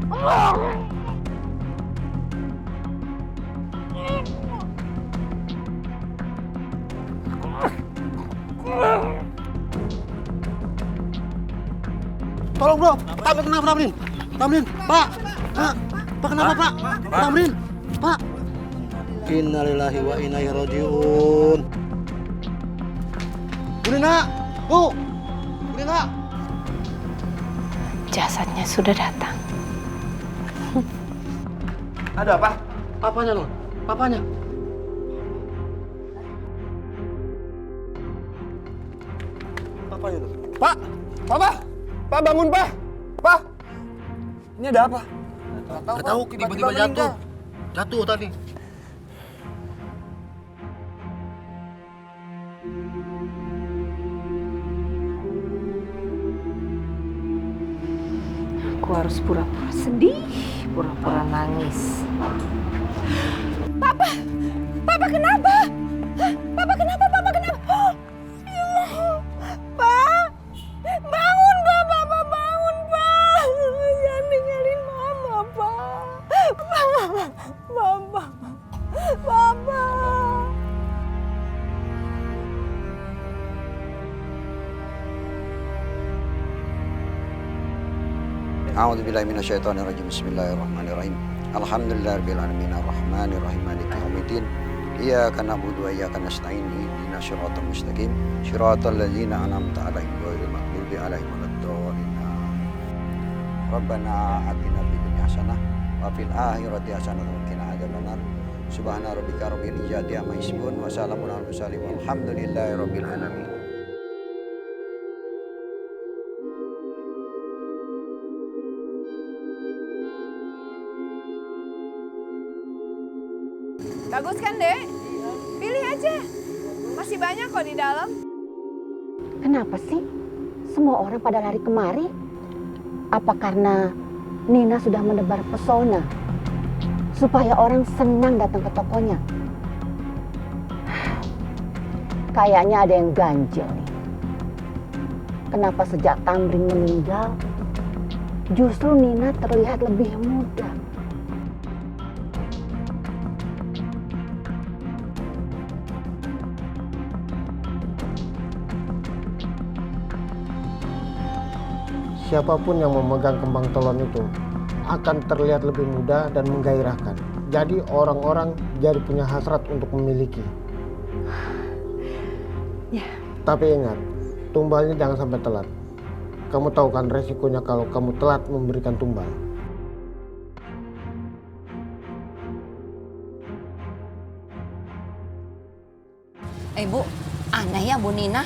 Tolong bro, Pak kenapa Tamrin? Tamrin, Pak, Pak kenapa Pak? Tamrin, Pak. Innalillahi wa inna ilaihi rajiun. Bu Nina, Bu Nina. Jasadnya sudah datang. Ada apa? Papanya loh, papanya. Papanya loh. Pak! Papa! Pak bangun, Pak! Pak! Ini ada apa? Gak tahu, tiba-tiba jatuh. Jatuh tadi. Aku harus pura-pura sedih, pura-pura nangis. Papa! Papa kenapa? Papa kenapa? Papa kenapa? Oh, ya Allah. Pak! Bangun, Pak! Papa bangun, Pak! Jangan tinggalin Mama, Pak! Papa! Papa! A'udzubillahi minasyaitonirrajim. Bismillahirrahmanirrahim. Alhamdulillahirabbil alamin arrahmanir rahim maliki yaumiddin. Iyyaka na'budu wa iyyaka nasta'in. Ihdinas siratal mustaqim. Shiratal ladzina an'amta 'alaihim ghairil maghdubi 'alaihim waladdallin. Rabbana atina fid dunya hasanah wa fil akhirati hasanah wa qina adzabannar. Subhana rabbika rabbil izzati amma yasifun wa salamun alal mursalin walhamdulillahi rabbil alamin. Bagus kan, Dek? Pilih aja. Masih banyak kok di dalam. Kenapa sih semua orang pada lari kemari? Apa karena Nina sudah menebar pesona supaya orang senang datang ke tokonya? Kayaknya ada yang ganjil nih. Kenapa sejak Tamrin meninggal justru Nina terlihat lebih muda? Siapapun yang memegang kembang telon itu akan terlihat lebih muda dan menggairahkan. Jadi orang-orang jadi punya hasrat untuk memiliki. Ya. Tapi ingat, tumbalnya jangan sampai telat. Kamu tahu kan resikonya kalau kamu telat memberikan tumbal. Bu, aneh ya Bu Nina.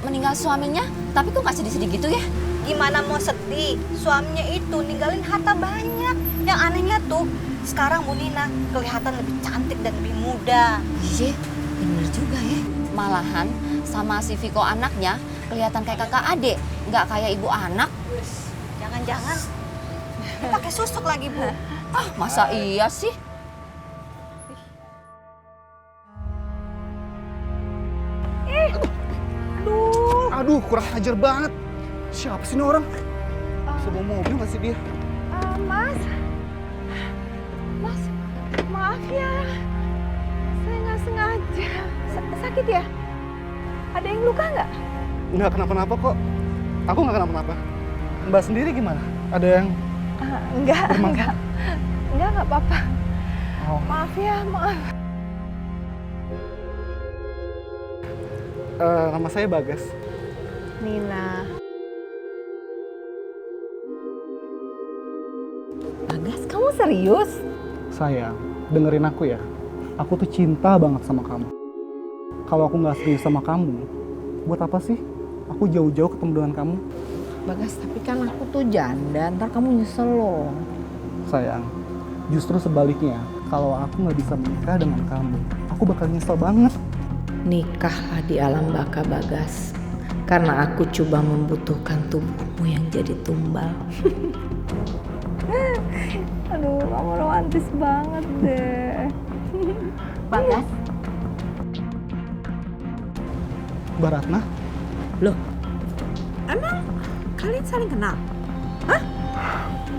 Meninggal suaminya, tapi kok gak sedih-sedih gitu ya? Gimana mau sedih? Suaminya itu ninggalin harta banyak. Yang anehnya tuh, sekarang Bu Nina kelihatan lebih cantik dan lebih muda. Iya, bener juga ya. Malahan sama si Viko anaknya kelihatan kayak kakak adik, nggak kayak ibu anak. Jangan-jangan dia pakai susuk lagi, Bu. Ah, masa iya sih? Aduh, kurang ajar banget. Siapa sih ini orang? Sebuah mobil nggak sih dia? Mas, maaf ya. Saya nggak sengaja. Sakit ya? Ada yang luka nggak? Nggak kenapa-napa kok. Aku nggak kenapa-napa. Mbak sendiri gimana? Ada yang Enggak apa-apa. Oh. Maaf ya, maaf. Nama saya Bagas. Nina. Bagas, kamu serius? Sayang, dengerin aku ya. Aku tuh cinta banget sama kamu. Kalau aku nggak serius sama kamu, buat apa sih aku jauh-jauh ketemu dengan kamu? Bagas, tapi kan aku tuh janda, ntar kamu nyesel loh. Sayang, justru sebaliknya. Kalau aku nggak bisa menikah dengan kamu, aku bakal nyesel banget. Nikahlah di alam baka, Bagas. Karena aku coba membutuhkan tubuhmu yang jadi tumbal. Aduh, kamu romantis banget deh. Bagas, Mbak Ratna? Loh, emang kalian saling kenal? Hah?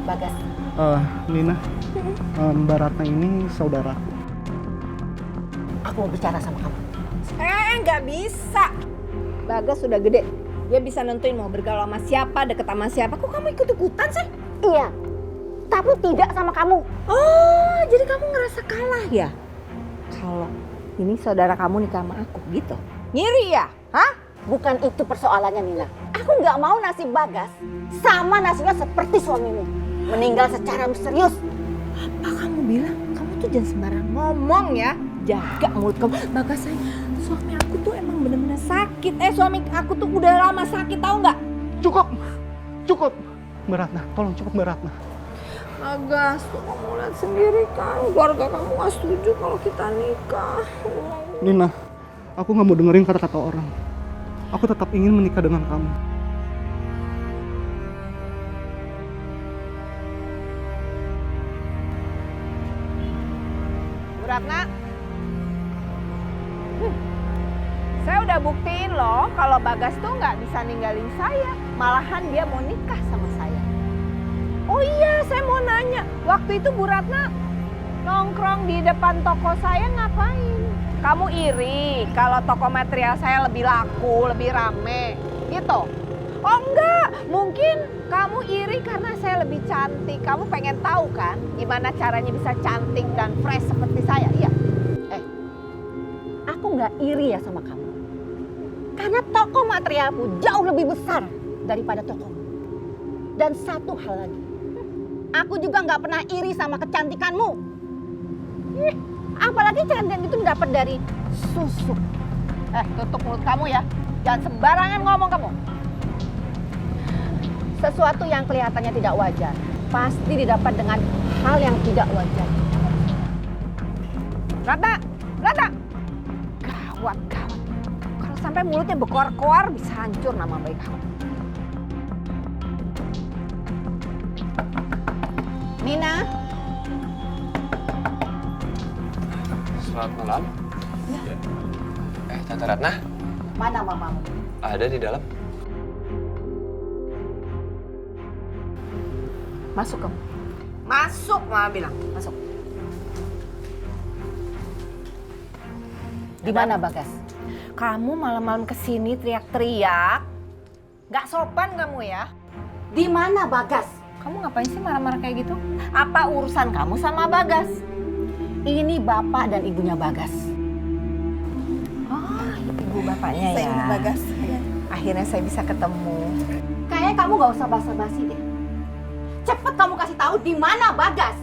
Bagas? Nina, Mbak Ratna ini saudaraku. Aku mau bicara sama kamu. Nggak bisa. Bagas sudah gede. Dia bisa nentuin mau bergaul sama siapa, deket sama siapa. Kok kamu ikut-ikutan sih? Iya, tapi tidak sama kamu. Oh, jadi kamu ngerasa kalah ya? Kalau ini saudara kamu nikah sama aku gitu? Ngiri ya? Hah? Bukan itu persoalannya, Nina. Aku nggak mau nasib Bagas sama nasibnya seperti suamimu. Meninggal secara misterius. Apa kamu bilang? Kamu tuh jangan sembarang ngomong ya. Jaga mulut kamu. Bagas sayang, suami aku tuh emang bener-bener sakit. Suami aku tuh udah lama sakit, tahu nggak? Cukup. Mbak Ratna, tolong cukup Mbak Ratna. Bagas, tuh kamu lihat sendiri kan. Keluarga kamu nggak setuju kalau kita nikah. Nina, aku nggak mau dengerin kata-kata orang. Aku tetap ingin menikah dengan kamu. Bu Ratna, saya udah buktiin loh kalau Bagas tuh nggak bisa ninggalin saya. Malahan dia mau nikah sama saya. Oh iya, saya mau nanya. Waktu itu Bu Ratna nongkrong di depan toko saya ngapain? Kamu iri kalau toko material saya lebih laku, lebih rame, gitu? Oh enggak, mungkin kamu iri karena saya lebih cantik. Kamu pengen tahu kan gimana caranya bisa cantik dan fresh seperti saya, iya? Aku nggak iri ya sama kamu. Karena toko materialku jauh lebih besar daripada tokomu. Dan satu hal lagi, aku juga nggak pernah iri sama kecantikanmu. Apalagi kecantikan itu dapat dari susu. Tutup mulut kamu ya, jangan sembarangan ngomong kamu. Sesuatu yang kelihatannya tidak wajar pasti didapat dengan hal yang tidak wajar. Ratna, gawat. Kalau sampai mulutnya berkoar-koar bisa hancur nama baik kamu. Nina, Selamat malam. Ya. Tante Ratna? mana mamamu? Ada di dalam. Masuk kamu. Masuk, Mama bilang. Masuk. Di mana Bagas? Kamu malam-malam kesini teriak-teriak. Gak sopan kamu ya. Di mana Bagas? Kamu ngapain sih marah-marah kayak gitu? Apa urusan kamu sama Bagas? Ini bapak dan ibunya Bagas. Oh, ibu bapaknya Saya ya. Ibu Bagas. Akhirnya saya bisa ketemu. Kayaknya kamu gak usah basa-basi deh. Cepet kamu kasih tahu di mana Bagas.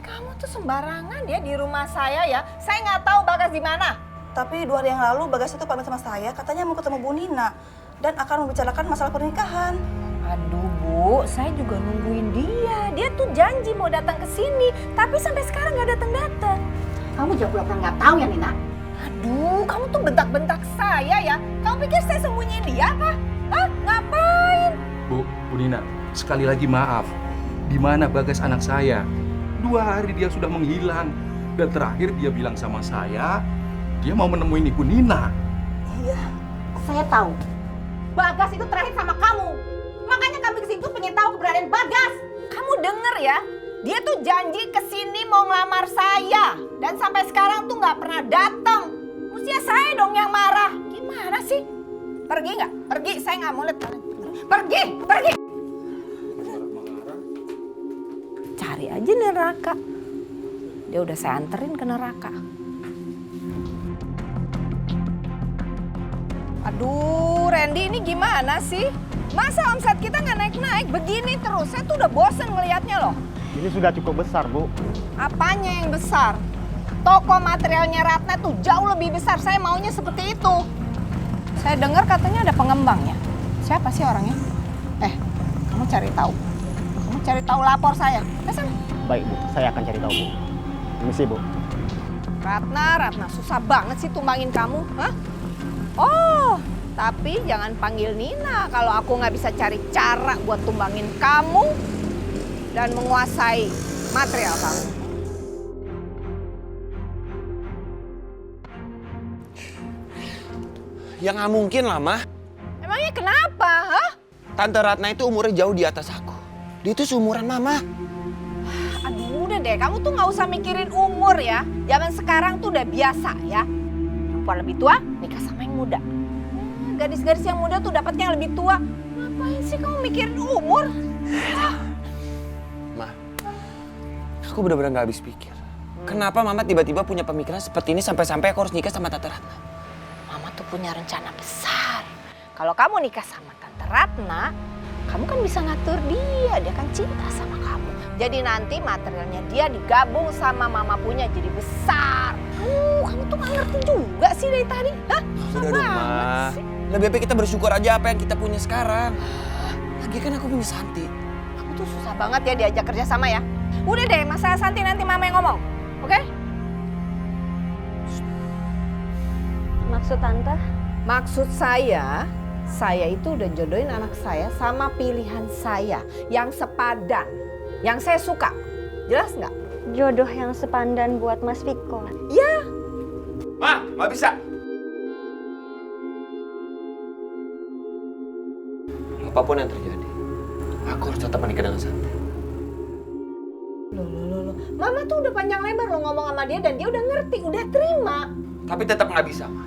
Kamu tuh sembarangan ya di rumah saya ya. Saya nggak tahu Bagas di mana. Tapi 2 hari yang lalu Bagas itu pamit sama saya, katanya mau ketemu Bu Nina dan akan membicarakan masalah pernikahan. Aduh Bu, saya juga nungguin dia. Dia tuh janji mau datang ke sini, tapi sampai sekarang nggak datang-datang. Kamu jangan pura-pura nggak tahu ya Nina. Aduh, kamu tuh bentak-bentak saya ya. Kamu pikir saya sembunyiin dia apa? Hah? Ngapain? Bu Nina, sekali lagi maaf. Di mana Bagas anak saya? 2 hari dia sudah menghilang. Dan terakhir dia bilang sama saya, dia mau menemui Ibu Nina. Iya. Saya tahu. Bagas itu terakhir sama kamu. Makanya kami kesini tuh pengen tahu keberadaan Bagas. Kamu denger ya, dia tuh janji kesini mau ngelamar saya. Dan sampai sekarang tuh nggak pernah datang. Mestinya saya dong yang marah. Gimana sih? Pergi nggak? Pergi, saya nggak mau lihat kalian. Pergi. Cari aja neraka. Dia udah saya anterin ke neraka. Aduh, Randy ini gimana sih? Masa omset kita nggak naik-naik? Begini terus, saya tuh udah bosen ngelihatnya loh. Ini sudah cukup besar, Bu. Apanya yang besar? Toko materialnya Ratna tuh jauh lebih besar, saya maunya seperti itu. Saya dengar katanya ada pengembangnya. Siapa sih orangnya? Kamu cari tahu. Kamu cari tahu, lapor saya. Kesana. Baik, Bu. Saya akan cari tahu, Bu. Permisi, Bu. Ratna, susah banget sih tumbangin kamu. Hah? Oh, tapi jangan panggil Nina kalau aku nggak bisa cari cara buat tumbangin kamu dan menguasai material kamu. Ya nggak mungkin lah, Mah. Emangnya kenapa, hah? Tante Ratna itu umurnya jauh di atas aku. Dia itu seumuran Mama. Aduh udah deh, kamu tuh nggak usah mikirin umur ya. Zaman sekarang tuh udah biasa ya. Perempuan lebih tua nikah sama yang muda. Gadis-gadis yang muda tuh dapatnya yang lebih tua. Ngapain sih kamu mikirin umur? Ma, aku benar-benar nggak habis pikir. Kenapa Mama tiba-tiba punya pemikiran seperti ini sampai-sampai aku harus nikah sama Tante Ratna? Mama tuh punya rencana besar. Kalau kamu nikah sama Tante Ratna, kamu kan bisa ngatur dia kan cinta sama kamu. Jadi nanti materialnya dia digabung sama Mama punya jadi besar. Kamu tuh gak ngerti juga sih dari tadi. Hah? Sudah dong, Ma. Lebih baik kita bersyukur aja apa yang kita punya sekarang. Lagi kan aku punya Santi. Kamu tuh susah banget ya diajak kerja sama ya. Udah deh, masalah Santi nanti Mama yang ngomong. Oke? Maksud Tante? Maksud saya itu udah jodohin anak saya sama pilihan saya yang sepadan, yang saya suka. Jelas nggak? Jodoh yang sepandan buat Mas Viko. Ya. Ma, nggak bisa. Apapun yang terjadi, aku harus tetap menikah dengan Santi. Loh. Mama tuh udah panjang lebar lo ngomong sama dia dan dia udah ngerti, udah terima. Tapi tetap nggak bisa, Ma.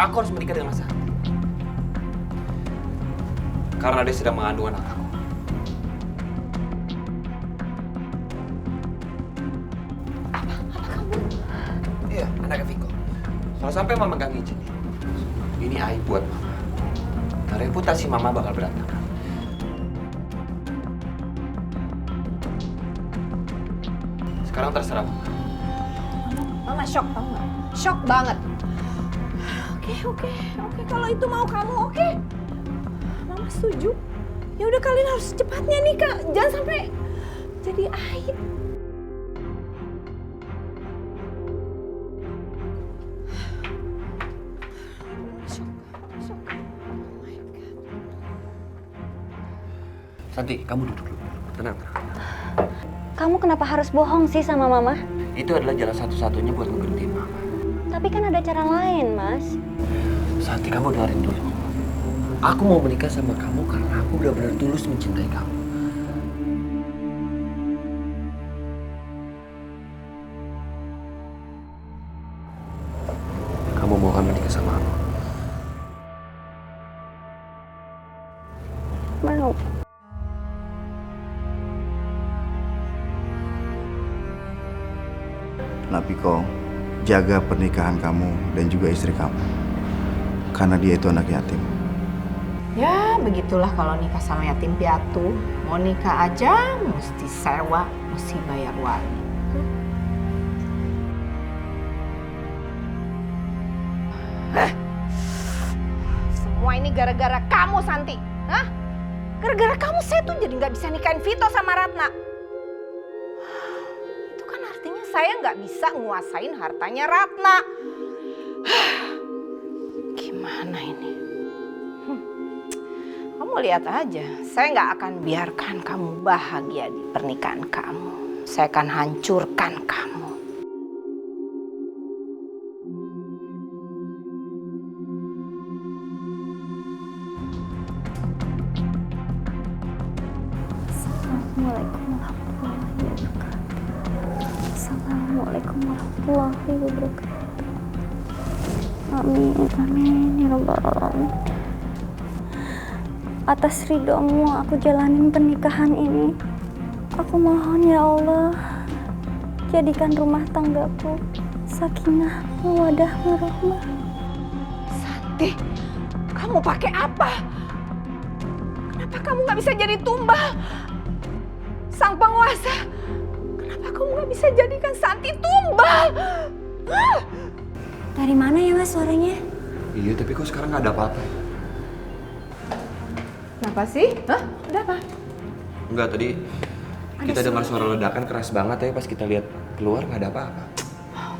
Aku harus menikah dengan Santi. Karena dia sedang mengandung anak aku. Apa kamu? Iya, anaknya Viko. Kalau sampai Mama nggak ngizinin, ini aib buat Mama. Nah, reputasi Mama bakal berantakan. Sekarang terserah Mama. Mama shock tau nggak? Shock banget. Oke. Kalau itu mau kamu, oke. Mama setuju. Ya udah kalian harus cepatnya nikah. Jangan sampai jadi aib. Shock. Oh my God. Santi, kamu duduk dulu. Tenang. Kamu kenapa harus bohong sih sama Mama? Itu adalah jalan satu-satunya buat ngeberhentiin Mama. Tapi kan ada cara lain, Mas. Santi, kamu dengerin dulu. Aku mau menikah sama kamu karena aku benar-benar tulus mencintai kamu. Kamu mau kan menikah sama aku? Mau. Nah Viko, jaga pernikahan kamu dan juga istri kamu. Karena dia itu anak yatim. Ya begitulah kalau nikah sama yatim piatu. Mau nikah aja mesti sewa, mesti bayar wali. Semua ini gara-gara kamu Santi. Hah? Gara-gara kamu saya tuh jadi nggak bisa nikahin Vito sama Ratna. Itu kan artinya saya nggak bisa nguasain hartanya Ratna. Gimana ini? Kamu lihat aja, saya nggak akan biarkan kamu bahagia di pernikahan kamu. Saya akan hancurkan kamu. Assalamualaikum warahmatullahi wabarakatuh. Amin ya rabbal alamin. Atas ridhomu aku jalanin pernikahan ini. Aku mohon ya Allah, jadikan rumah tanggaku sakinah, mawaddah, warahmah. Santi, kamu pakai apa? Kenapa kamu nggak bisa jadi tumbal? Sang penguasa, kenapa kamu nggak bisa jadikan Santi tumbal? Dari mana ya Mas suaranya? Iya, tapi kok sekarang nggak ada apa-apa? Kenapa sih? Hah? Ada apa? Enggak, tadi kita dengar suara ledakan keras banget ya pas kita lihat keluar nggak ada apa-apa.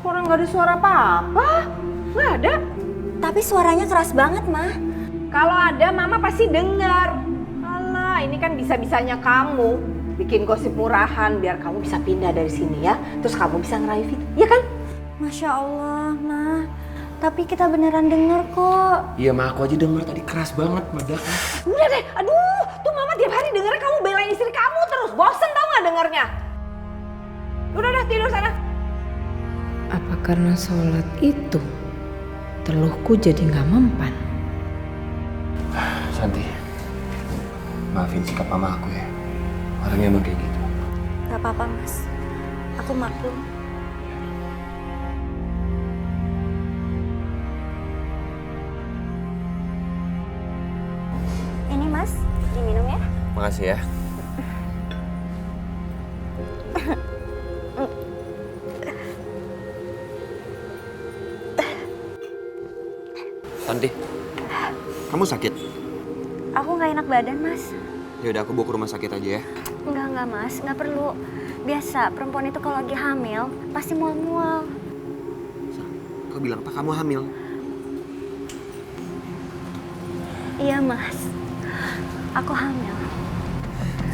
Orang nggak ada suara apa-apa. Nggak ada. Tapi suaranya keras banget, Mah. Kalau ada, Mama pasti dengar. Alah, ini kan bisa-bisanya kamu bikin gosip murahan biar kamu bisa pindah dari sini ya. Terus kamu bisa ngerayu Vito, ya kan? Masya Allah, Mah. Tapi kita beneran denger kok. Iya, Ma, aku aja denger tadi keras banget meledakan. Udah deh, aduh, tuh Mama tiap hari denger kamu belain istri kamu kamarnya. Udah tidur sana. Apa karena sholat itu teluhku jadi nggak mempan? Santi, maafin sikap mama aku ya. Orangnya emang kayak gitu. Gak apa-apa Mas, aku maklum. Ini Mas, diminum ya. Makasih ya. Santi, kamu sakit? Aku nggak enak badan Mas. Ya udah, aku bawa ke rumah sakit aja ya. Enggak Mas, nggak perlu. Biasa perempuan itu kalau lagi hamil pasti mual-mual. Kau bilang apa kamu hamil? Iya Mas, aku hamil.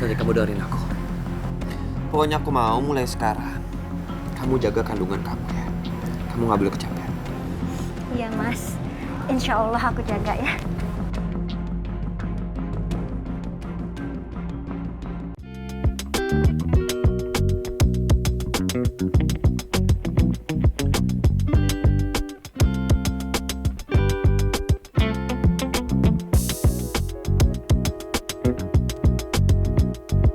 Santi, kamu dengerin aku. Pokoknya aku mau mulai sekarang kamu jaga kandungan kamu ya. Kamu nggak boleh kecapean. Iya Mas, insya Allah aku jaga ya.